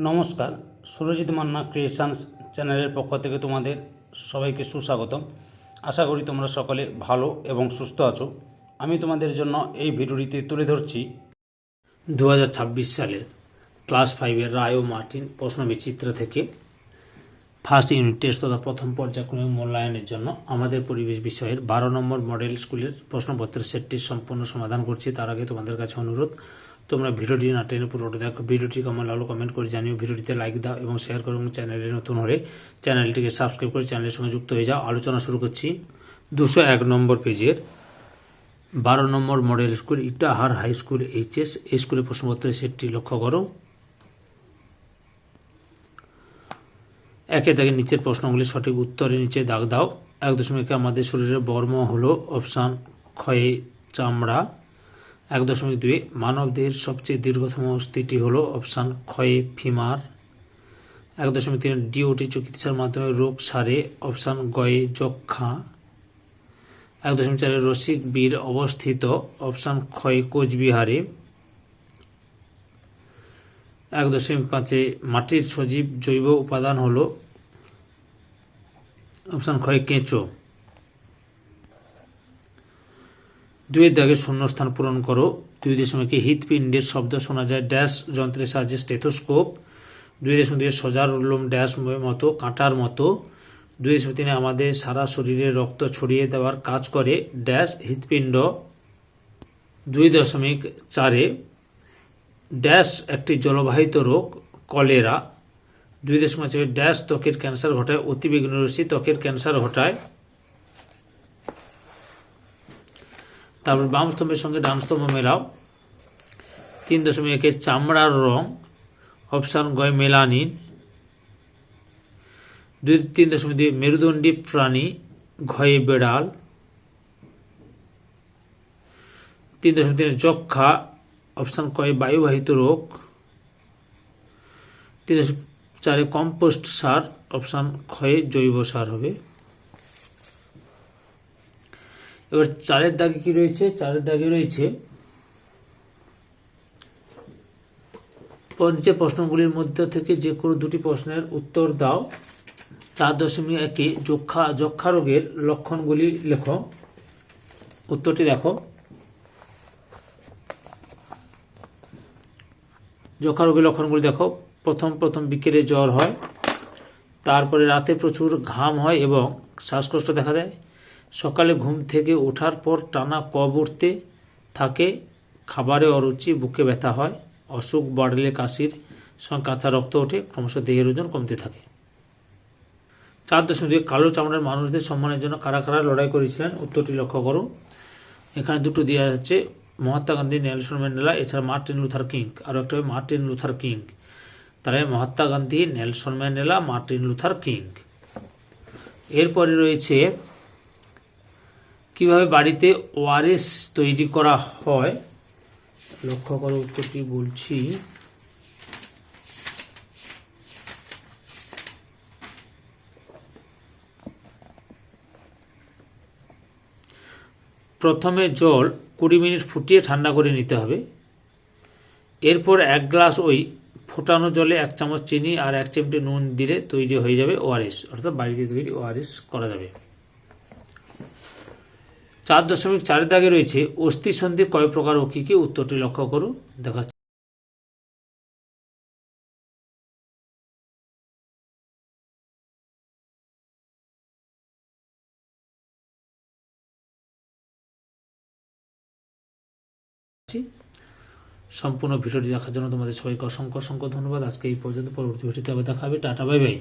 নমস্কার, সুরজিৎ মান্না ক্রিয়েশনস চ্যানেলের পক্ষ থেকে তোমাদের সবাইকে সুস্বাগতম। আশা করি তোমরা সকলে ভালো এবং সুস্থ আছো। আমি তোমাদের জন্য এই ভিডিওটিতে তুলে ধরছি 2026 সালের ক্লাস 5-এর রায় ও মার্টিন প্রশ্নবিচিত্র থেকে ফার্স্ট ইউনিট টেস্ট তথা প্রথম পর্যায়ক্রমিক মূল্যায়নের জন্য আমাদের পরিবেশ বিষয়ের 12 নম্বর মডেল স্কুলের প্রশ্নপত্রের সেটটির সম্পূর্ণ সমাধান করছি। তার আগে তোমাদের কাছে অনুরোধ, তোমরা ভিডিওটি না টেনে পুরোটা দেখো। ভিডিওটি কেমন লাগলো কমেন্ট করে জানিও, ভিডিওটিতে লাইক দাও এবং শেয়ার করো, এবং চ্যানেলে নতুন হলে চ্যানেলটিকে সাবস্ক্রাইব করে চ্যানেলের সঙ্গে যুক্ত হয়ে যাও। আলোচনা শুরু করছি 201 নম্বর পেজের 12 নম্বর model school Itahar high school HS এই স্কুলের প্রশ্নপত্রের সেটটি লক্ষ্য করো। একে থেকে নিচের প্রশ্নগুলি সঠিক উত্তরের নিচে দাগ দাও। 1.1 আমাদের শরীরের বর্ম হলো অপশান ক্ষয়ে চামড়া। 1.2 মানব দেহের সবচেয়ে দীর্ঘতম অস্থিটি হলো অপশান ক্ষয়ে ফিমার। 1.3 ডিওটি চিকিৎসার মাধ্যমে রোগ সারে অপশান গয়ে যক্ষা। 1.4 রসিক বীর অবস্থিত অপশান ক্ষয়ে কোচবিহারে। 1.5 মাটির সজীব জৈব উপাদান হলো অপশান ক্ষয়ে কেঁচো। 2 দাগে শূন্যস্থান পূরণ করো। 2.1 হৃৎপিণ্ডের শব্দ শোনা যায় ড্যাশ যন্ত্রের সাহায্যে স্টেথোস্কোপ। 2.2 সজার উল্লম ড্যাশ মতো কাঁটার মতো। 2.3 আমাদের সারা শরীরে রক্ত ছড়িয়ে দেওয়ার কাজ করে ড্যাশ হৃৎপিণ্ড। 2.4 ড্যাশ একটি জলবাহিত রোগ কলেরা। 2.5 ড্যাশ ত্বকের ক্যান্সার ঘটায় অতিবেগুনি রশ্মি ত্বকের ক্যান্সার ঘটায়। তারপর বাম স্তম্ভের সঙ্গে ডান স্তম্ভ মেলাও। 3.1 চামড়ার রং অপশান গয় মেলানিন। 3.2 মেরুদণ্ডী প্রাণী ঘয়ে বেড়াল। 3.3 যক্ষা অপশান কয়ে বায়ুবাহিত রোগ। 3.4 কম্পোস্ট সার অপশান ক্ষয়ে জৈব সার হবে। এবার 4 দাগে কি রয়েছে? 4 দাগে রয়েছে নিচে প্রশ্নগুলির মধ্যে থেকে যে কোনো দুটি প্রশ্নের উত্তর দাও। 4.1 যক্ষা রোগের লক্ষণগুলি লেখো। উত্তরটি দেখো। যক্ষা রোগের লক্ষণগুলি দেখো। প্রথম বিকেলে জ্বর হয়, তারপরে রাতে প্রচুর ঘাম হয় এবং শ্বাসকষ্ট দেখা দেয়। সকালে ঘুম থেকে ওঠার পর টানা কফ উঠতে থাকে, খাবারে অরুচি, বুকে ব্যথা হয়, অসুখ বাড়লে কাশির সঙ্গে কাঁচা রক্ত ওঠে, ক্রমশ দেহের ওজন কমতে থাকে। 4.2 কালো চামড়ার মানুষদের সম্মানের জন্য কারা কারা লড়াই করেছিলেন? উত্তরটি লক্ষ্য করো। এখানে দুটো দেওয়া যাচ্ছে, মহাত্মা গান্ধী, নেলসন ম্যান্ডেলা, এছাড়া মার্টিন লুথার কিং। আরও একটা হবে মার্টিন লুথার কিং। তাহলে Mahatma Gandhi, Nelson Mandela, Martin Luther king. এরপরে রয়েছে কিভাবে বাড়িতে ওআরএস তৈরি করা হয়। লক্ষ্য করো, উত্তরটি বলছি। প্রথমে জল 20 মিনিট ফুটিয়ে ঠান্ডা করে নিতে হবে। এরপর 1 গ্লাস ওই ফোটানো জলে 1 চামচ চিনি আর 1 চিমটি নুন দিলে তৈরি হয়ে যাবে ওআরএস, অর্থাৎ বাড়িতে তৈরি ওআরএস করা যাবে। 4.4 দাগে রয়েছে অস্থিসন্ধি কয় প্রকার ও কী কী? উত্তরটি লক্ষ্য করো, দেখাচ্ছি। সম্পূর্ণ ভিডিওটি দেখার জন্য তোমাদের সবাইকে অসংখ্য ধন্যবাদ। আজকে এই পর্যন্ত, পরবর্তী ভিডিওতে আবার দেখা হবে। Tata, bye bye.